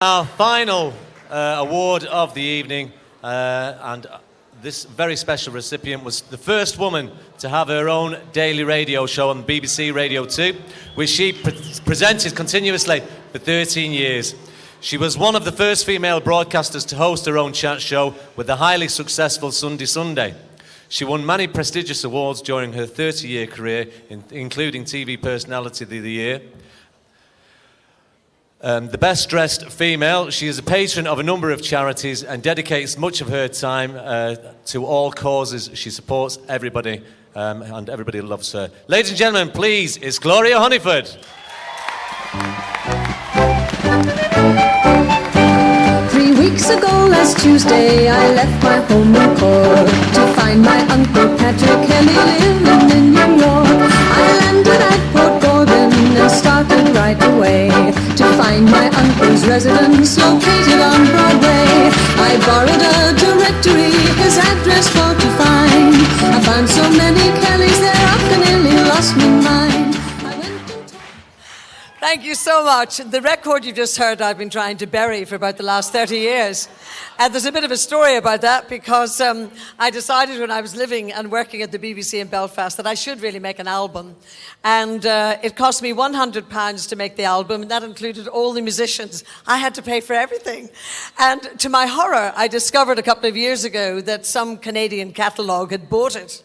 Our final award of the evening, and this very special recipient was the first woman to have her own daily radio show on BBC Radio 2, which she presented continuously for 13 years. She was one of the first female broadcasters to host her own chat show with the highly successful Sunday Sunday. She won many prestigious awards during her 30-year career, including TV Personality of the Year. The best dressed female. She is a patron of a number of charities and dedicates much of her time to all causes. She supports everybody and everybody loves her. Ladies and gentlemen, please, it's Gloria Hunniford. 3 weeks ago, last Tuesday, I left my home in Cork to find my Uncle Patrick Kelly living in New York. I landed at Port Gordon and started right away to find my uncle's residence located on Broadway. I borrowed a directory, his address for to find. I found so many Kellys there, I nearly lost my mind. Thank you so much. The record you just heard I've been trying to bury for about the last 30 years. And there's a bit of a story about that because I decided when I was living and working at the BBC in Belfast that I should really make an album. And it cost me £100 to make the album, and that included all the musicians. I had to pay for everything. And to my horror, I discovered a couple of years ago that some Canadian catalogue had bought it.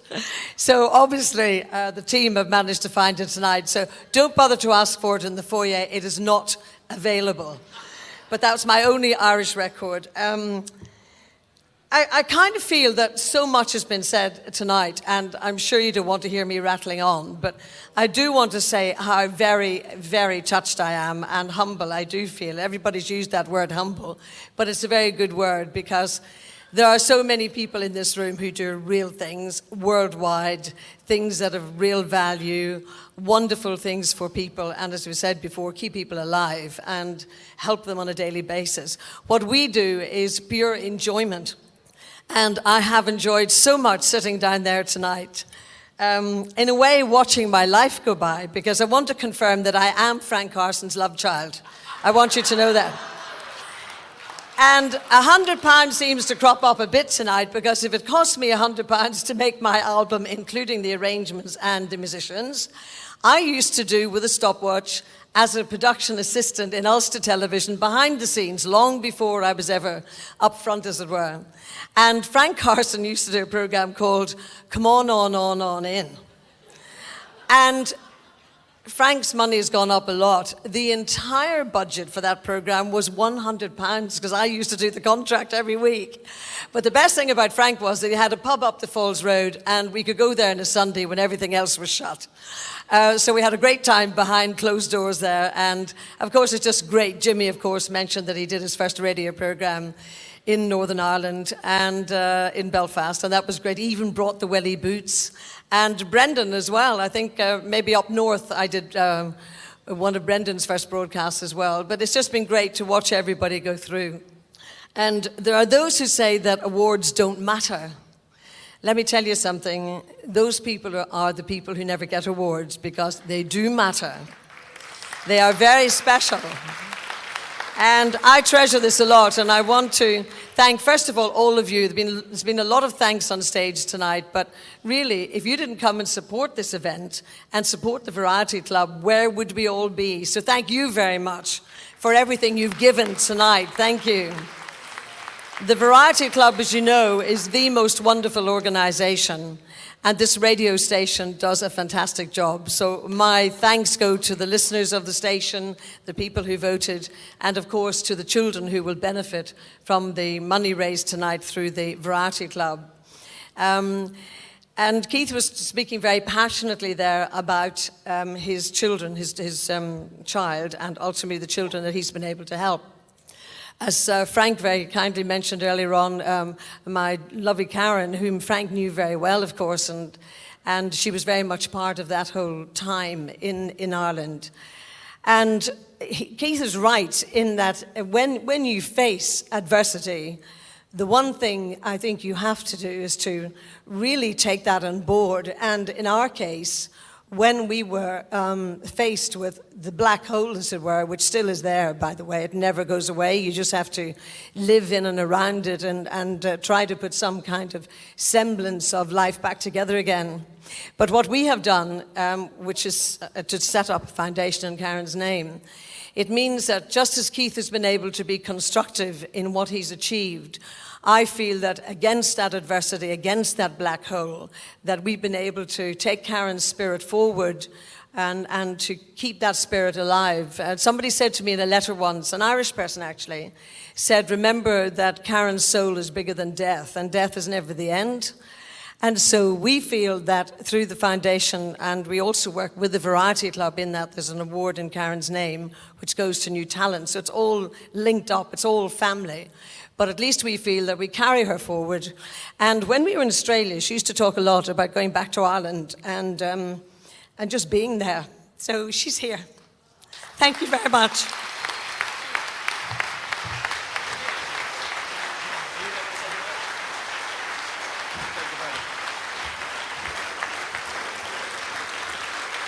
So obviously the team have managed to find it tonight. So don't bother to ask for it in the foyer. It is not available. But that's my only Irish record. I kind of feel that so much has been said tonight, and I'm sure you don't want to hear me rattling on, but I do want to say how very, very touched I am and humble I do feel. Everybody's used that word humble, but it's a very good word because there are so many people in this room who do real things worldwide, things that have real value, wonderful things for people, and as we said before, keep people alive and help them on a daily basis. What we do is pure enjoyment, and I have enjoyed so much sitting down there tonight. In a way, watching my life go by, because I want to confirm that I am Frank Carson's love child. I want you to know that. And £100 seems to crop up a bit tonight, because if it costs me £100 to make my album, including the arrangements and the musicians, I used to do with a stopwatch as a production assistant in Ulster Television behind the scenes, long before I was ever up front, as it were. And Frank Carson used to do a program called Come On In. And Frank's money has gone up a lot. The entire budget for that program was £100 because I used to do the contract every week. But the best thing about Frank was that he had a pub up the Falls Road and we could go there on a Sunday when everything else was shut. So we had a great time behind closed doors there. And of course, it's just great. Jimmy, of course, mentioned that he did his first radio program in Northern Ireland and in Belfast. And that was great. He even brought the welly boots. And Brendan as well. I think maybe up north I did one of Brendan's first broadcasts as well. But it's just been great to watch everybody go through. And there are those who say that awards don't matter. Let me tell you something. Those people are the people who never get awards, because they do matter. They are very special. And I treasure this a lot, and I want to thank, first of all of you. There's been a lot of thanks on stage tonight, but really, if you didn't come and support this event and support the Variety Club, where would we all be? So thank you very much for everything you've given tonight. Thank you. The Variety Club, as you know, is the most wonderful organisation, and this radio station does a fantastic job. So my thanks go to the listeners of the station, the people who voted, and of course to the children who will benefit from the money raised tonight through the Variety Club. And Keith was speaking very passionately there about his children, his child, and ultimately the children that he's been able to help. As Frank very kindly mentioned earlier on, my lovely Karen, whom Frank knew very well, of course, and she was very much part of that whole time in Ireland. And Keith is right in that when you face adversity, the one thing I think you have to do is to really take that on board. And in our case, when we were faced with the black hole, as it were, which still is there, by the way. It never goes away. You just have to live in and around it and try to put some kind of semblance of life back together again. But what we have done, which is to set up a foundation in Karen's name, it means that just as Keith has been able to be constructive in what he's achieved, I feel that against that adversity, against that black hole, that we've been able to take Karen's spirit forward and to keep that spirit alive. Somebody said to me in a letter once, an Irish person actually, said, remember that Karen's soul is bigger than death, and death is never the end. And so we feel that through the foundation, and we also work with the Variety Club in that there's an award in Karen's name, which goes to new talent. So it's all linked up, it's all family. But at least we feel that we carry her forward. And when we were in Australia, she used to talk a lot about going back to Ireland and just being there. So she's here. Thank you very much.